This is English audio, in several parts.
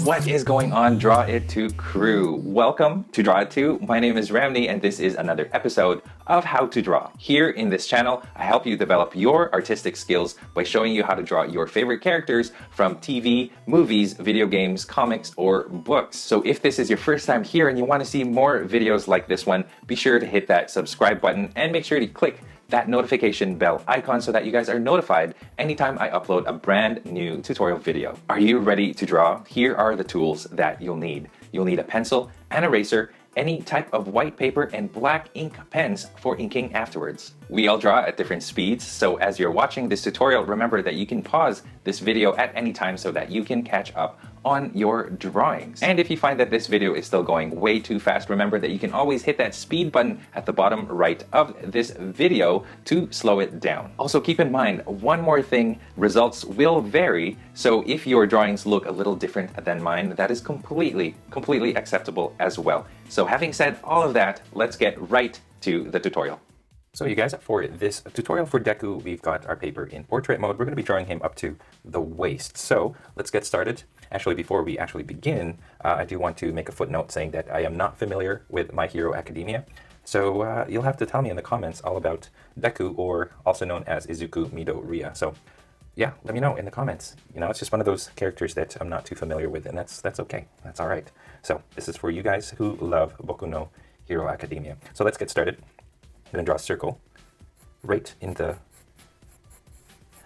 What is going on, Draw It 2 crew? Welcome to Draw It 2. My name is Ramny and this is another episode of How to Draw. Here in this channel, I help you develop your artistic skills by showing you how to draw your favorite characters from TV, movies, video games, comics, or books. So if this is your first time here and you want to see more videos like this one, be sure to hit that subscribe button and make sure to click that notification bell icon so that you guys are notified anytime I upload a brand new tutorial video. Are you ready to draw? Here are the tools that you'll need. You'll need a pencil, an eraser, any type of white paper, and black ink pens for inking afterwards. We all draw at different speeds, so as you're watching this tutorial, remember that you can pause this video at any time so that you can catch up on your drawings. And if you find that this video is still going way too fast, remember that you can always hit that speed button at the bottom right of this video to slow it down. Also keep in mind, one more thing, results will vary, so if your drawings look a little different than mine, that is completely acceptable as well. So having said all of that, let's get right to the tutorial. So you guys, for this tutorial for Deku, we've got our paper in portrait mode. We're going to be drawing him up to the waist. So let's get started. Actually, before we actually begin, I do want to make a footnote saying that I am not familiar with My Hero Academia. So you'll have to tell me in the comments all about Deku, or also known as Izuku Midoriya. So yeah, let me know in the comments. You know, it's just one of those characters that I'm not too familiar with, and that's okay. That's all right. So this is for you guys who love BOKU NO HERO ACADEMIA. So let's get started. I'm going to draw a circle right in the,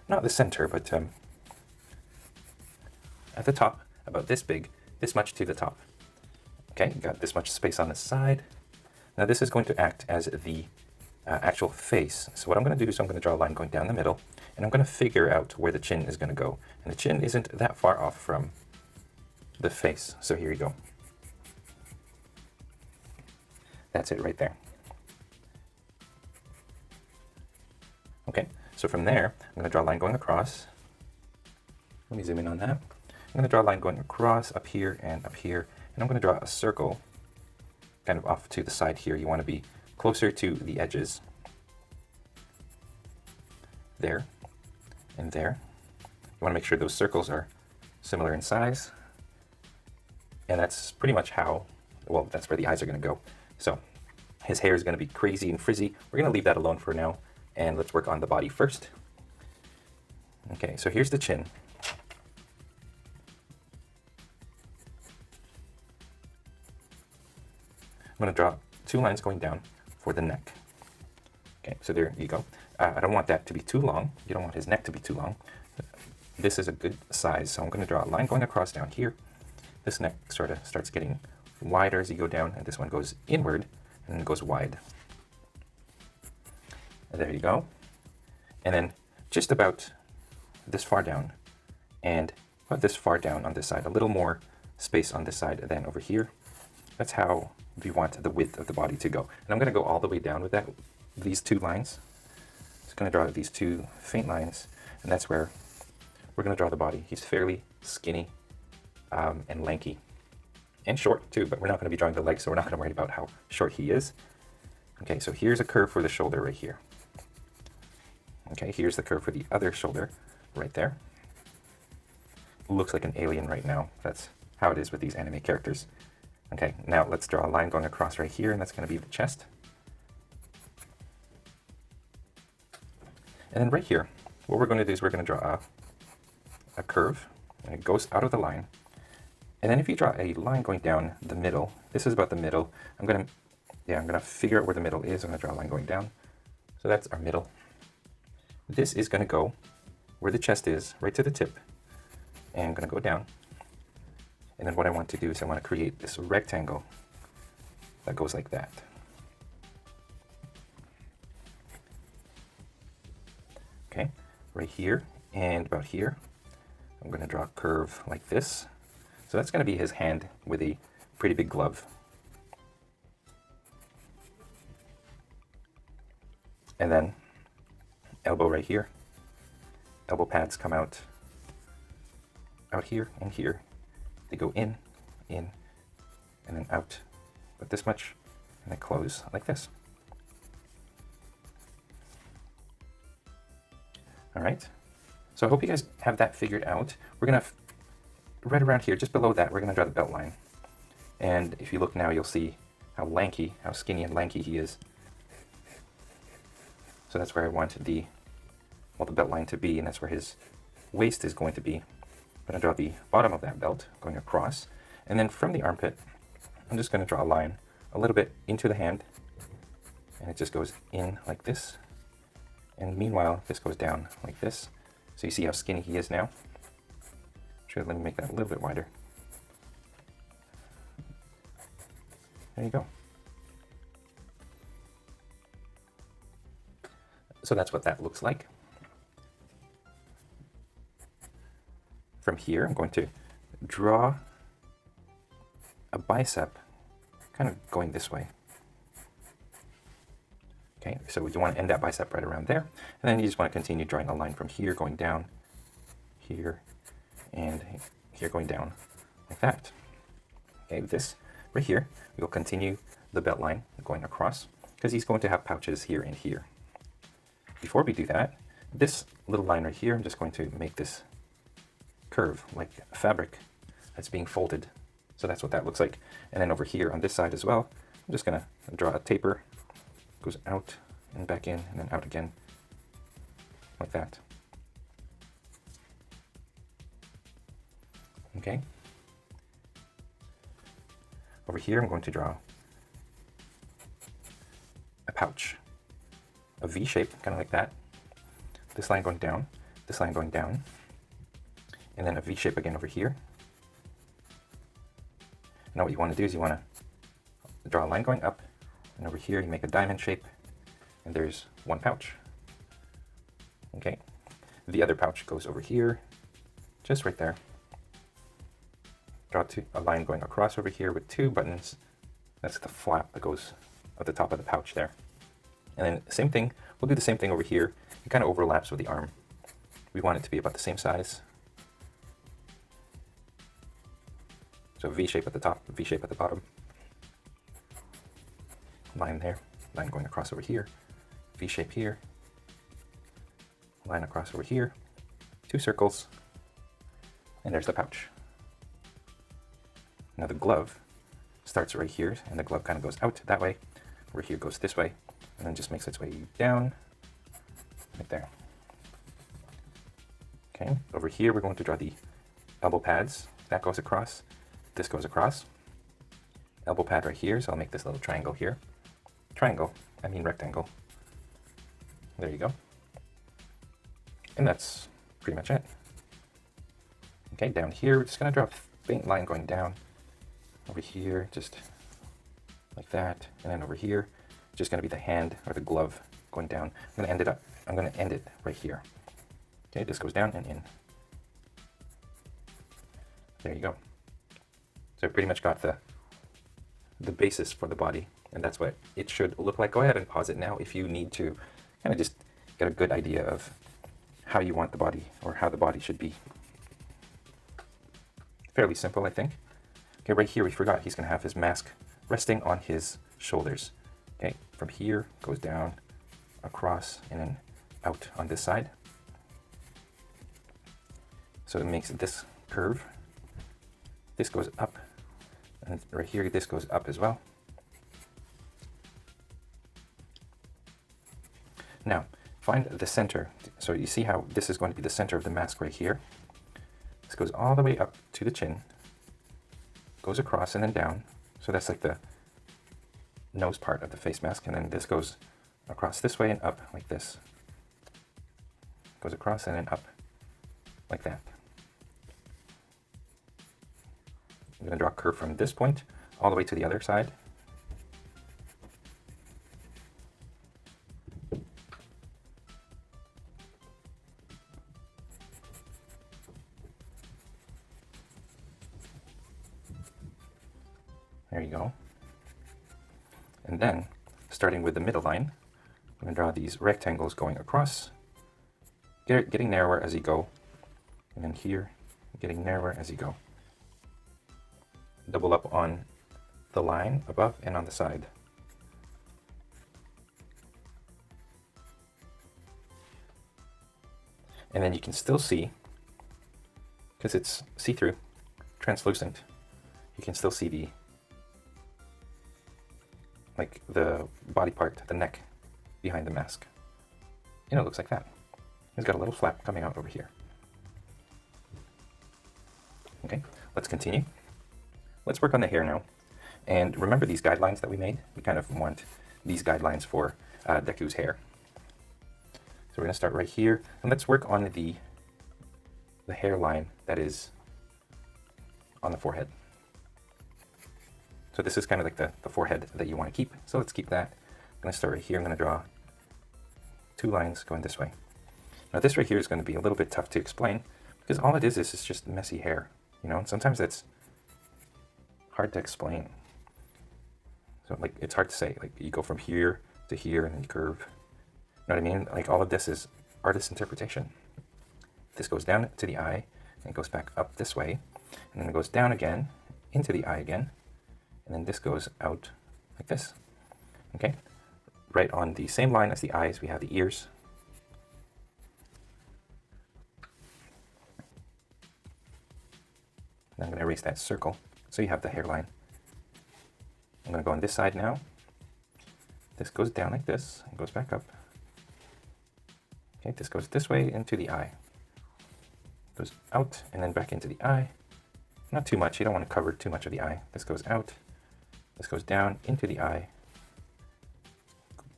not the center, but at the top, about this big, this much to the top. Okay, got this much space on the side. Now this is going to act as the actual face. So what I'm going to do is I'm going to draw a line going down the middle, and I'm going to figure out where the chin is going to go. And the chin isn't that far off from the face. So here you go. That's it right there. Okay, so from there, I'm going to draw a line going across. Let me zoom in on that. I'm going to draw a line going across up here, and I'm going to draw a circle kind of off to the side here. You want to be closer to the edges. There and there. You want to make sure those circles are similar in size. And that's pretty much how, well, that's where the eyes are going to go. So his hair is going to be crazy and frizzy. We're going to leave that alone for now. And let's work on the body first. Okay, so here's the chin. I'm going to draw two lines going down for the neck. Okay, so there you go. I don't want that to be too long. You don't want his neck to be too long. This is a good size, so I'm going to draw a line going across down here. This neck sort of starts getting wider as you go down, and this one goes inward and then goes wide. There you go. And then just about this far down, and about this far down on this side, a little more space on this side than over here. That's how we want the width of the body to go. And I'm going to go all the way down with that, these two lines. Just going to draw these two faint lines, and that's where we're going to draw the body. He's fairly skinny and lanky and short too, but we're not going to be drawing the legs, so we're not going to worry about how short he is. Okay, so here's a curve for the shoulder right here. Okay, here's the curve for the other shoulder right there. Looks like an alien right now. That's how it is with these anime characters. Okay, now let's draw a line going across right here, and that's going to be the chest. And then right here, what we're going to do is we're going to draw a curve, and it goes out of the line. And then if you draw a line going down the middle, this is about the middle. I'm going to figure out where the middle is. I'm going to draw a line going down. So that's our middle. This is going to go where the chest is, right to the tip, and I'm going to go down. And then what I want to do is I want to create this rectangle that goes like that. Okay, right here and about here, I'm going to draw a curve like this. So that's going to be his hand with a pretty big glove. And then elbow right here. Elbow pads come out here and here. They go in, and then out, but this much, and then close like this. All right, so I hope you guys have that figured out. We're gonna right around here, just below that, we're going to draw the belt line. And if you look now, you'll see how lanky, how skinny and lanky he is. So that's where I want the belt line to be, and that's where his waist is going to be. I'm going to draw the bottom of that belt going across, and then from the armpit, I'm just going to draw a line a little bit into the hand, and it just goes in like this. And meanwhile, this goes down like this. So you see how skinny he is now? Let me make that a little bit wider. There you go. So that's what that looks like. From here, I'm going to draw a bicep kind of going this way. Okay, so you want to end that bicep right around there. And then you just want to continue drawing a line from here going down, here, and here going down like that. Okay, this right here, we'll continue the belt line going across because he's going to have pouches here and here. Before we do that, this little line right here, I'm just going to make this curve like fabric that's being folded. So that's what that looks like. And then over here on this side as well, I'm just going to draw a taper. Goes out and back in and then out again like that. Okay. Over here, I'm going to draw a pouch, a V shape, kind of like that. This line going down, this line going down, and then a V shape again over here. Now what you want to do is you want to draw a line going up, and over here you make a diamond shape, and there's one pouch. Okay. The other pouch goes over here, just right there. Draw a line going across over here with two buttons. That's the flap that goes at the top of the pouch there. And then same thing, we'll do the same thing over here. It kind of overlaps with the arm. We want it to be about the same size. So V shape at the top, V shape at the bottom. Line there, line going across over here. V shape here. Line across over here. Two circles. And there's the pouch. Now the glove starts right here, and the glove kind of goes out that way. Over here goes this way, and then just makes its way down, right there. Okay, over here we're going to draw the elbow pads. That goes across, this goes across. Elbow pad right here, so I'll make this little triangle here. Triangle, I mean rectangle. There you go. And that's pretty much it. Okay, down here, we're just gonna draw a faint line going down. Over here, just like that, and then over here, just gonna be the hand or the glove going down. I'm gonna end it right here. Okay, this goes down and in. There you go. So I pretty much got the basis for the body, and that's what it should look like. Go ahead and pause it now if you need to kind of just get a good idea of how you want the body or how the body should be. Fairly simple, I think. Okay, right here we forgot he's going to have his mask resting on his shoulders. Okay, from here goes down, across, and then out on this side. So it makes this curve. This goes up, and right here this goes up as well. Now, find the center. So you see how this is going to be the center of the mask right here. This goes all the way up to the chin, goes across and then down. So that's like the nose part of the face mask. And then this goes across this way and up like this. Goes across and then up like that. I'm going to draw a curve from this point all the way to the other side. There you go. And then, starting with the middle line, I'm going to draw these rectangles going across, getting narrower as you go, and then here, getting narrower as you go. Double up on the line above and on the side. And then you can still see, because it's see-through, translucent, you can still see the body part, the neck behind the mask. And it looks like that. He's got a little flap coming out over here. Okay, let's continue. Let's work on the hair now. And remember these guidelines that we made? We kind of want these guidelines for Deku's hair. So we're going to start right here, and let's work on the hairline that is on the forehead. So this is kind of like the forehead that you want to keep. So let's keep that. I'm going to start right here. I'm going to draw 2 lines going this way. Now this right here is going to be a little bit tough to explain because all it is just messy hair, you know, and sometimes that's hard to explain. So like it's hard to say, like you go from here to here and then you curve. You know what I mean? Like all of this is artist's interpretation. This goes down to the eye and it goes back up this way, and then it goes down again into the eye again, and then this goes out like this. Okay, right on the same line as the eyes we have the ears. And I'm going to erase that circle so you have the hairline. I'm going to go on this side now. This goes down like this and goes back up. Okay, this goes this way into the eye. Goes out and then back into the eye. Not too much, you don't want to cover too much of the eye. This goes out, this goes down into the eye,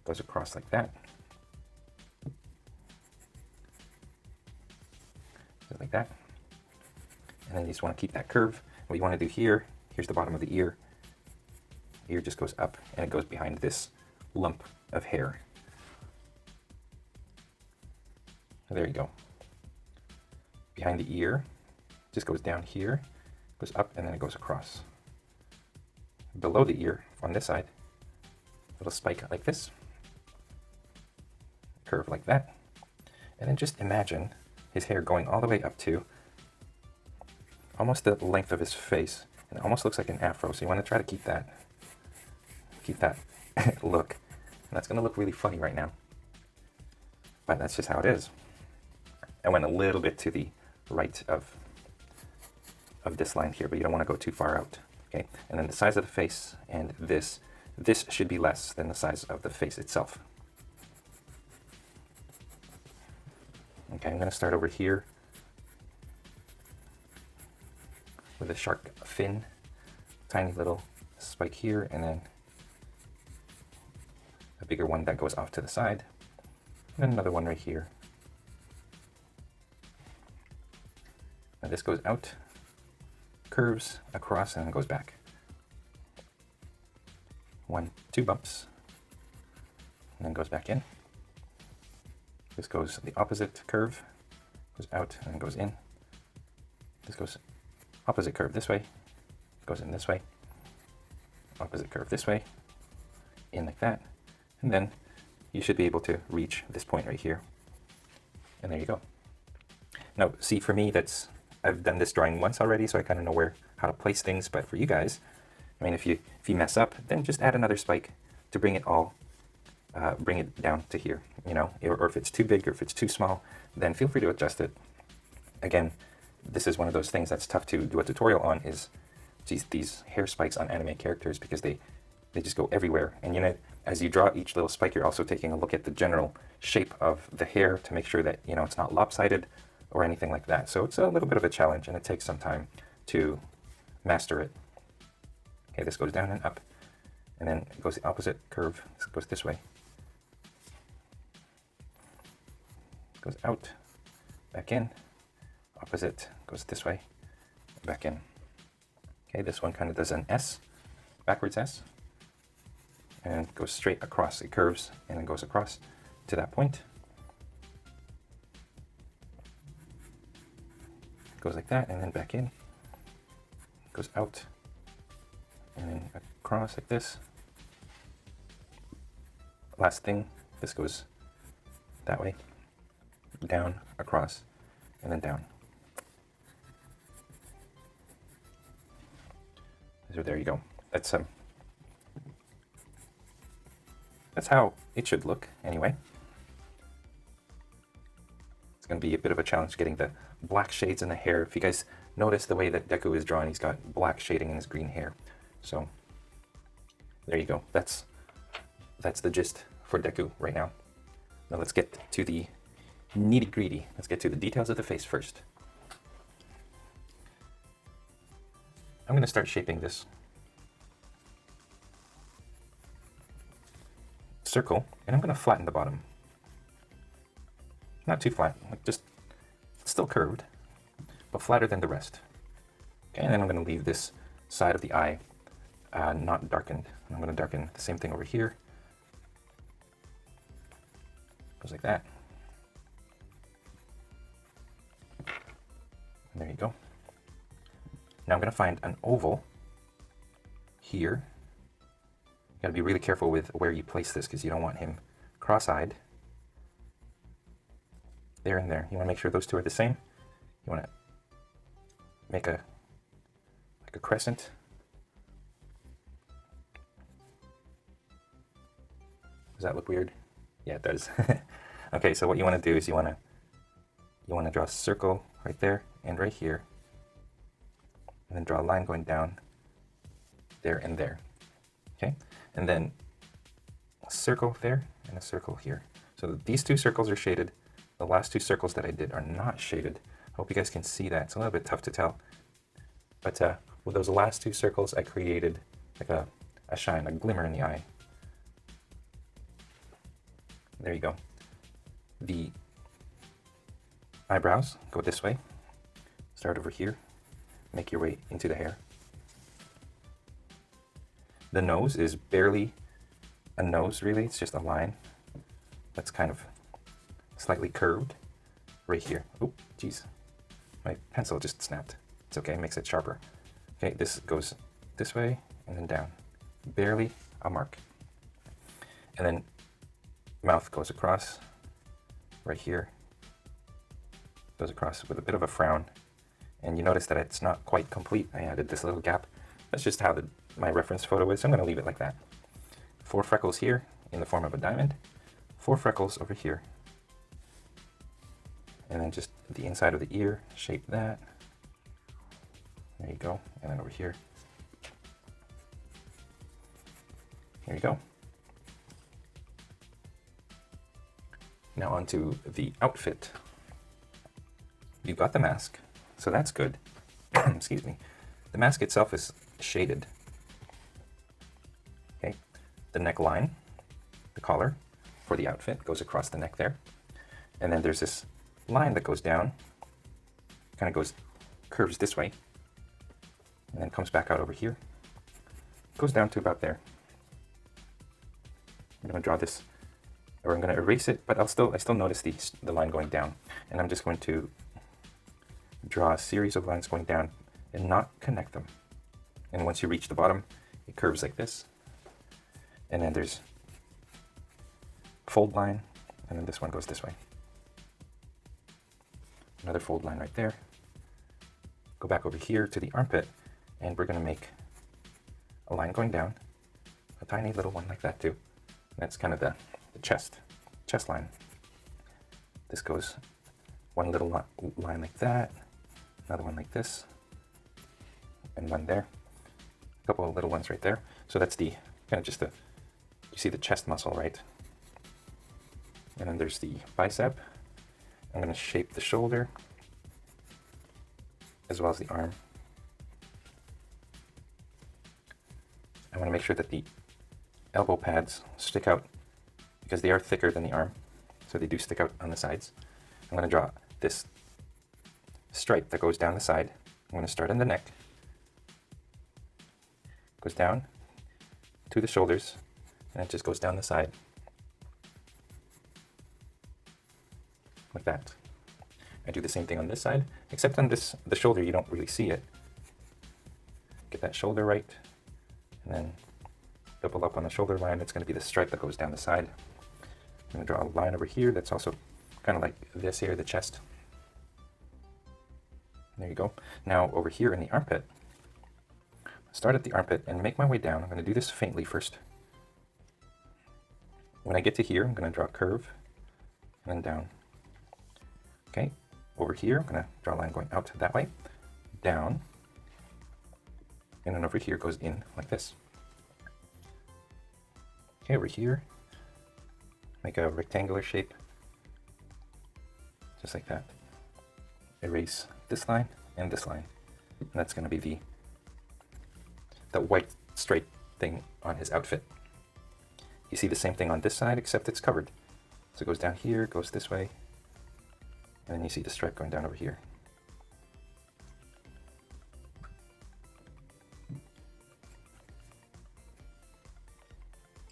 goes across like that. Just like that. And then you just want to keep that curve. What you want to do here, here's the bottom of the ear. Ear just goes up and it goes behind this lump of hair. There you go. Behind the ear, just goes down here, goes up, and then it goes across. Below the ear, on this side, little spike like this, curve like that, and then just imagine his hair going all the way up to almost the length of his face, and it almost looks like an afro, so you want to try to keep that look. And that's going to look really funny right now, but that's just how it is. I went a little bit to the right of this line here, but you don't want to go too far out. Okay, and then the size of the face and this should be less than the size of the face itself. Okay, I'm going to start over here with a shark fin, tiny little spike here, and then a bigger one that goes off to the side, and then another one right here. Now this goes out, curves across, and then goes back. 1, 2 bumps, and then goes back in. This goes the opposite curve, goes out and then goes in. This goes opposite curve this way, goes in this way, opposite curve this way, in like that, and then you should be able to reach this point right here. And there you go. Now, see, for me, I've done this drawing once already, so I kind of know how to place things, but for you guys, I mean, if you mess up, then just add another spike to bring it all, bring it down to here, you know, or if it's too big or if it's too small, then feel free to adjust it. Again, this is one of those things that's tough to do a tutorial on, is these hair spikes on anime characters, because they just go everywhere. And you know, as you draw each little spike, you're also taking a look at the general shape of the hair to make sure that, you know, it's not lopsided or anything like that. So it's a little bit of a challenge, and it takes some time to master it. Okay, this goes down and up, and then it goes the opposite curve. This goes this way. Goes out, back in, opposite goes this way, back in. Okay, this one kind of does an S, backwards S, and goes straight across. It curves and then goes across to that point. Goes like that and then back in. Goes out and then across like this. Last thing, this goes that way, down, across, and then down. So there you go. That's how it should look anyway. It's going to be a bit of a challenge getting the black shades in the hair. If you guys notice the way that Deku is drawn, he's got black shading in his green hair. So there you go. That's the gist for Deku right now. Now let's get to the nitty-gritty. Let's get to the details of the face first. I'm going to start shaping this circle, and I'm going to flatten the bottom. Not too flat, like just still curved, but flatter than the rest. Okay, and then I'm going to leave this side of the eye not darkened. I'm going to darken the same thing over here. Goes like that. And there you go. Now I'm going to find an oval here. You got to be really careful with where you place this because you don't want him cross-eyed. There and there. You want to make sure those two are the same. You want to make like a crescent. Does that look weird? Yeah, it does. Okay, so what you want to do is you want to draw a circle right there and right here. And then draw a line going down there and there. Okay? And then a circle there and a circle here. So these two circles are shaded. The last two circles that I did are not shaded. I hope you guys can see that. It's a little bit tough to tell. But with those last two circles, I created like a shine, a glimmer in the eye. There you go. The eyebrows go this way. Start over here. Make your way into the hair. The nose is barely a nose, really. It's just a line that's kind of slightly curved right here. Oh, geez. My pencil just snapped. It's okay, it makes it sharper. Okay, this goes this way and then down. Barely a mark. And then mouth goes across right here. Goes across with a bit of a frown. And you notice that it's not quite complete. I added this little gap. That's just how my reference photo is, so I'm going to leave it like that. 4 freckles here in the form of a diamond. 4 freckles over here. And then just the inside of the ear, shape that. There you go. And then over here. Here you go. Now onto the outfit. You've got the mask. So that's good. Excuse me. The mask itself is shaded. Okay. The neckline, the collar for the outfit goes across the neck there. And then there's this line that goes down, kind of curves this way, and then comes back out over here. Goes down to about there. I'm going to draw this, or I'm going to erase it, but I still notice the line going down. And I'm just going to draw a series of lines going down and not connect them. And once you reach the bottom, it curves like this. And then there's fold line, and then this one goes this way. Another fold line right there. Go back over here to the armpit, and we're going to make a line going down, a tiny little one like that too. That's kind of the chest line. This goes one little line like that, another one like this, and one there. A couple of little ones right there. So that's the kind of just you see the chest muscle, right? And then there's the bicep. I'm going to shape the shoulder as well as the arm. I want to make sure that the elbow pads stick out because they are thicker than the arm, so they do stick out on the sides. I'm going to draw this stripe that goes down the side. I'm going to start in the neck, goes down to the shoulders, and it just goes down the side like that. I do the same thing on this side, except on the shoulder you don't really see it. Get that shoulder right, and then double up on the shoulder line. It's going to be the stripe that goes down the side. I'm going to draw a line over here that's also kind of like this here, the chest. There you go. Now over here in the armpit, start at the armpit and make my way down. I'm going to do this faintly first. When I get to here, I'm going to draw a curve and then down. Okay, over here, I'm gonna draw a line going out that way, down, and then over here goes in like this. Okay, over here, make a rectangular shape, just like that. Erase this line and this line, and that's gonna be the white straight thing on his outfit. You see the same thing on this side, except it's covered. So it goes down here, goes this way, and then you see the stripe going down over here.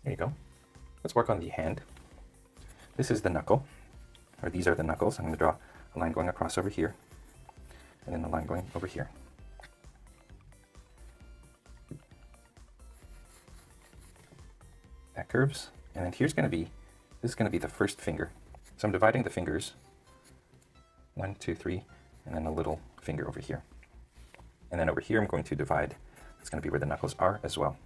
There you go. Let's work on the hand. This is the knuckle, or these are the knuckles. I'm going to draw a line going across over here, and then a line going over here. That curves, and then this is going to be the first finger. So I'm dividing the fingers, 1, 2, 3, and then a little finger over here. And then over here I'm going to divide, it's going to be where the knuckles are as well.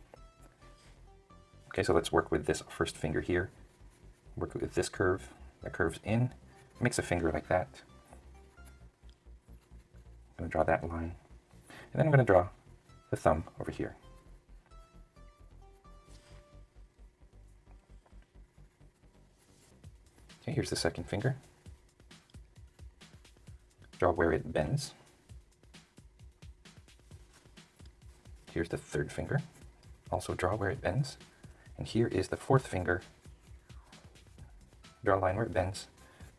Okay, so let's work with this first finger here. Work with this curve, that curves in, makes a finger like that. I'm going to draw that line, and then I'm going to draw the thumb over here. Okay, here's the second finger. Draw where it bends. Here's the third finger. Also draw where it bends. And here is the fourth finger. Draw a line where it bends.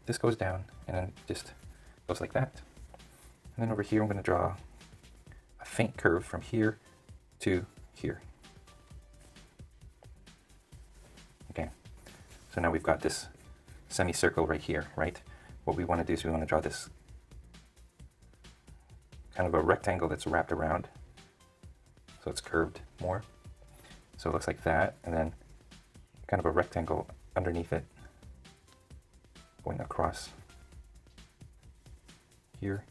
This goes down and then just goes like that. And then over here I'm going to draw a faint curve from here to here. Okay, so now we've got this semicircle right here, right? What we want to do is we want to draw this kind of a rectangle that's wrapped around, so it's curved more. So it looks like that, and then kind of a rectangle underneath it going across here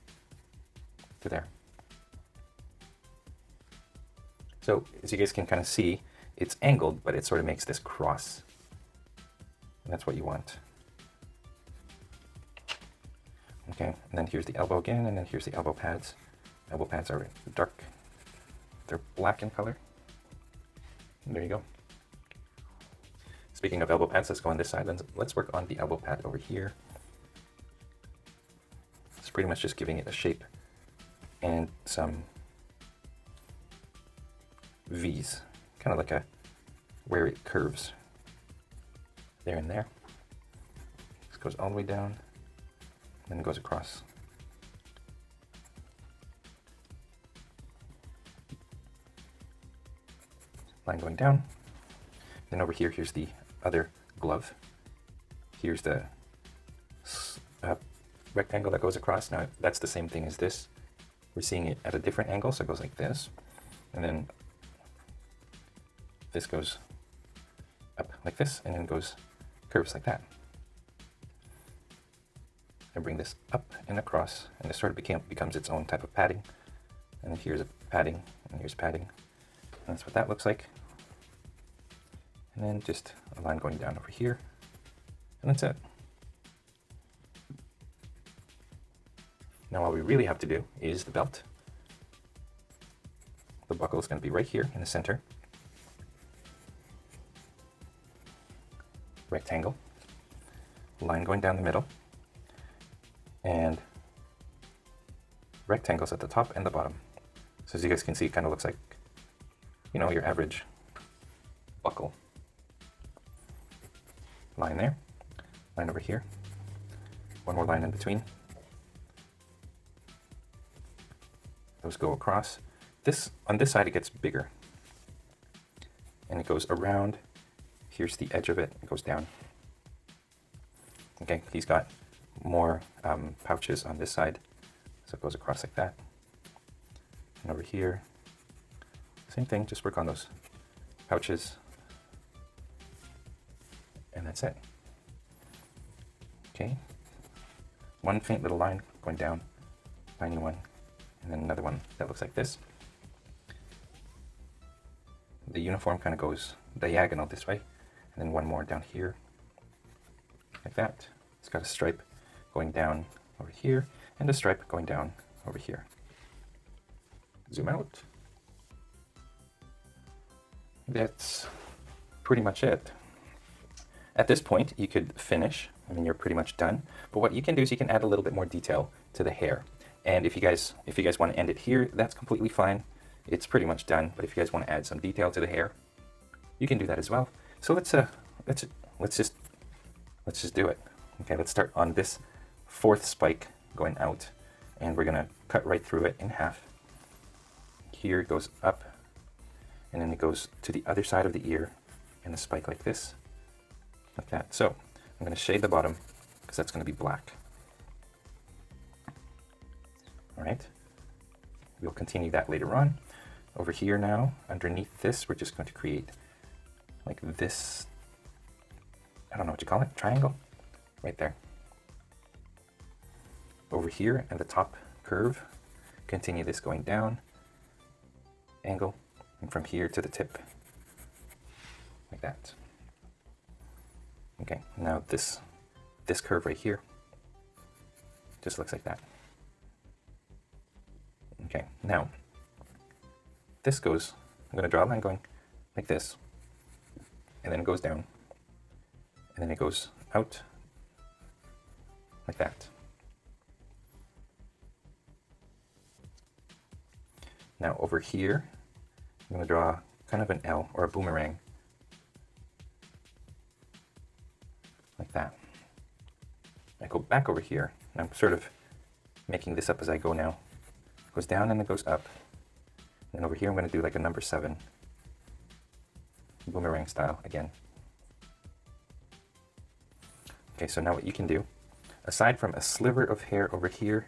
to there. So as you guys can kind of see, it's angled, but it sort of makes this cross, and that's what you want. Okay, and then here's the elbow again, and then here's the elbow pads. Elbow pads are dark, they're black in color. And there you go. Speaking of elbow pads, let's go on this side, and let's work on the elbow pad over here. It's pretty much just giving it a shape and some V's, kind of like a where it curves there and there. This goes all the way down, and then it goes across. Line going down. Then over here, here's the other glove. Here's the rectangle that goes across. Now that's the same thing as this. We're seeing it at a different angle, so it goes like this. And then this goes up like this, and then goes curves like that. And bring this up and across, and this sort of becomes its own type of padding. And then here's a padding, and here's padding. And that's what that looks like. And then just a line going down over here, and that's it. Now all we really have to do is the belt. The buckle is going to be right here in the center. Rectangle. Line going down the middle. And rectangles at the top and the bottom. So as you guys can see, it kind of looks like, you know, your average buckle. Line there, line over here, one more line in between. Those go across. This, on this side, it gets bigger. And it goes around. Here's the edge of it, it goes down. Okay, he's got more pouches on this side, so it goes across like that. And over here, same thing, just work on those pouches. And that's it. Okay, one faint little line going down, tiny one, and then another one that looks like this. The uniform kind of goes diagonal this way, and then one more down here, like that. It's got a stripe going down over here, and the stripe going down over here. Zoom out. That's pretty much it. At this point, you could finish. I mean, you're pretty much done. But what you can do is you can add a little bit more detail to the hair. And if you guys want to end it here, that's completely fine. It's pretty much done. But if you guys want to add some detail to the hair, you can do that as well. So let's just do it. Okay, let's start on this fourth spike going out, and we're gonna cut right through it in half. Here it goes up, and then it goes to the other side of the ear, and a spike like this, like that. So I'm gonna shade the bottom because that's gonna be black. All right, we'll continue that later on. Over here now, underneath this, we're just going to create like this, I don't know what you call it, triangle, right there. Over here at the top curve, continue this going down, angle, and from here to the tip, like that. Okay, now this curve right here just looks like that. Okay, now this goes, I'm going to draw a line going like this, and then it goes down, and then it goes out like that. Now over here, I'm going to draw kind of an L or a boomerang, like that. I go back over here, and I'm sort of making this up as I go now. It goes down and it goes up. And over here I'm going to do like a number 7, boomerang style again. Okay, so now what you can do, aside from a sliver of hair over here,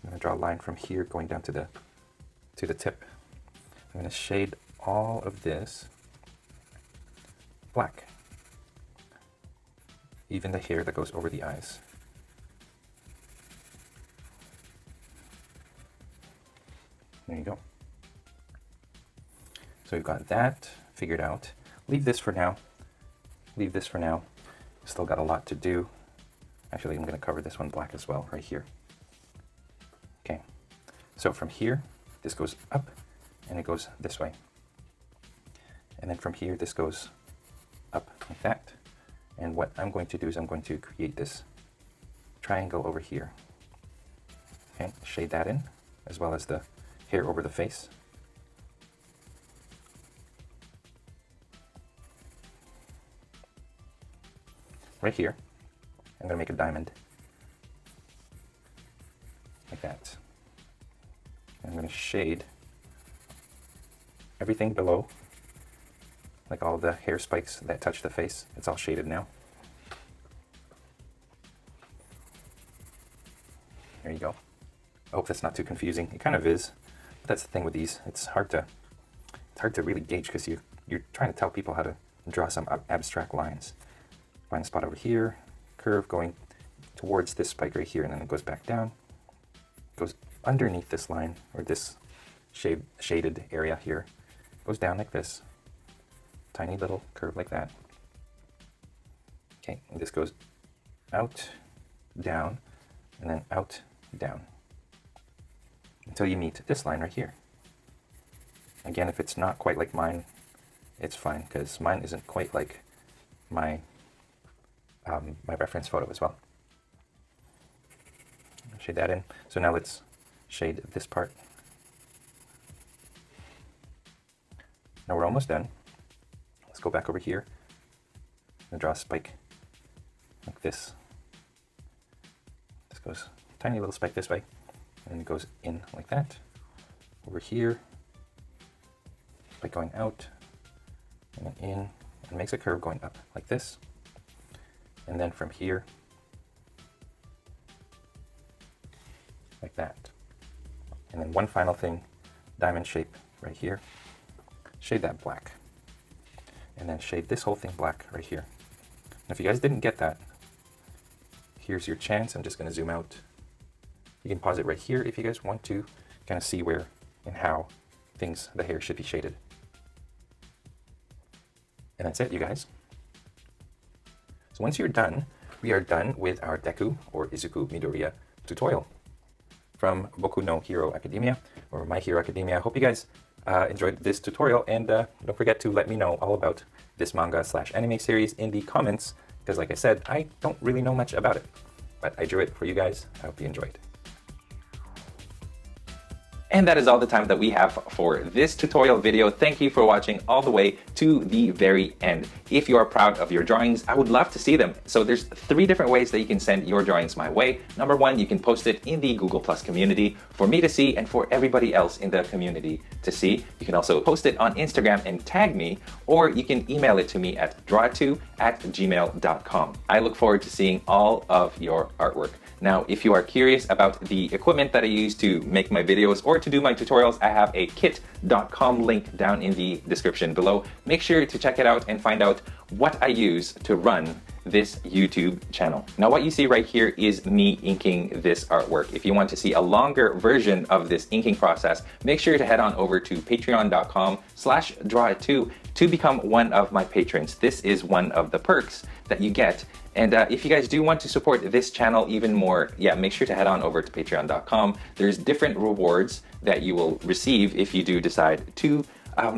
I'm going to draw a line from here going down to the tip. I'm going to shade all of this black, even the hair that goes over the eyes. There you go. So we've got that figured out. Leave this for now. Leave this for now. Still got a lot to do. Actually, I'm going to cover this one black as well, right here. Okay. So from here, this goes up, and it goes this way. And then from here, this goes up like that. And what I'm going to do is I'm going to create this triangle over here. Okay, shade that in, as well as the hair over the face. Right here, I'm going to make a diamond, like that. I'm going to shade everything below, like all the hair spikes that touch the face. It's all shaded now. There you go. I hope that's not too confusing. It kind of is, but that's the thing with these. It's hard to really gauge because you're trying to tell people how to draw some abstract lines. Find a spot over here, curve going towards this spike right here, and then it goes back down. Goes underneath this line, or this shaded area here. Goes down like this. Tiny little curve like that. Okay, and this goes out, down, and then out, down. Until you meet this line right here. Again, if it's not quite like mine, it's fine, because mine isn't quite like my reference photo as well. Shade that in. So now let's shade this part. Now we're almost done. Let's go back over here and draw a spike like this. This goes tiny little spike this way, and it goes in like that. Over here, spike going out, and then in, and makes a curve going up like this. And then from here, like that. And then one final thing, diamond shape right here. Shade that black. And then shade this whole thing black right here. And if you guys didn't get that, here's your chance. I'm just going to zoom out. You can pause it right here if you guys want to kind of see where and how the hair should be shaded. And that's it, you guys. So once you're done, we are done with our Deku or Izuku Midoriya tutorial from Boku no Hero Academia, or My Hero Academia. I hope you guys enjoyed this tutorial, and don't forget to let me know all about this manga/anime series in the comments, because like I said, I don't really know much about it, but I drew it for you guys. I hope you enjoyed. And that is all the time that we have for this tutorial video. Thank you for watching all the way to the very end. If you are proud of your drawings, I would love to see them. So there's 3 different ways that you can send your drawings my way. Number 1, you can post it in the Google Plus community for me to see and for everybody else in the community to see. You can also post it on Instagram and tag me, or you can email it to me at draw2@gmail.com. I look forward to seeing all of your artwork. Now, if you are curious about the equipment that I use to make my videos or to do my tutorials, I have a kit.com link down in the description below. Make sure to check it out and find out what I use to run this YouTube channel. Now, what you see right here is me inking this artwork. If you want to see a longer version of this inking process, make sure to head on over to patreon.com/drawit2 to become one of my patrons. This is one of the perks that you get. And if you guys do want to support this channel even more, make sure to head on over to patreon.com. There's different rewards that you will receive if you do decide to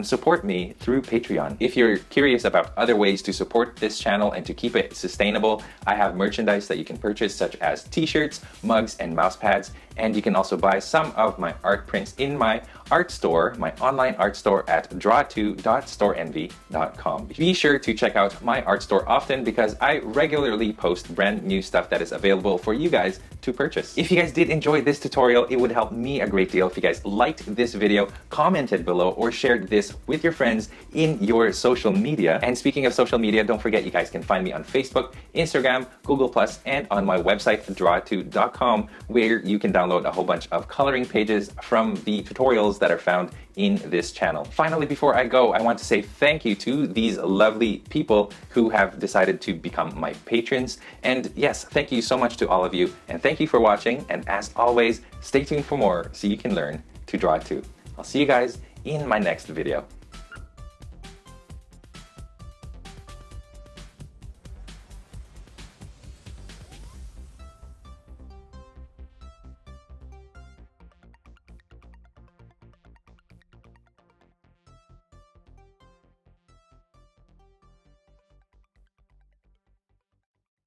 support me through Patreon. If you're curious about other ways to support this channel and to keep it sustainable, I have merchandise that you can purchase, such as t-shirts, mugs, and mouse pads. And you can also buy some of my art prints in my art store, my online art store at draw2.storeenvy.com. Be sure to check out my art store often, because I regularly post brand new stuff that is available for you guys to purchase. If you guys did enjoy this tutorial, it would help me a great deal if you guys liked this video, commented below, or shared this with your friends in your social media. And speaking of social media, don't forget you guys can find me on Facebook, Instagram, Google+, and on my website, draw2.com, where you can download a whole bunch of coloring pages from the tutorials that are found in this channel. Finally, before I go, I want to say thank you to these lovely people who have decided to become my patrons. And yes, thank you so much to all of you, and thank you for watching. And as always, stay tuned for more so you can learn to draw too. I'll see you guys in my next video.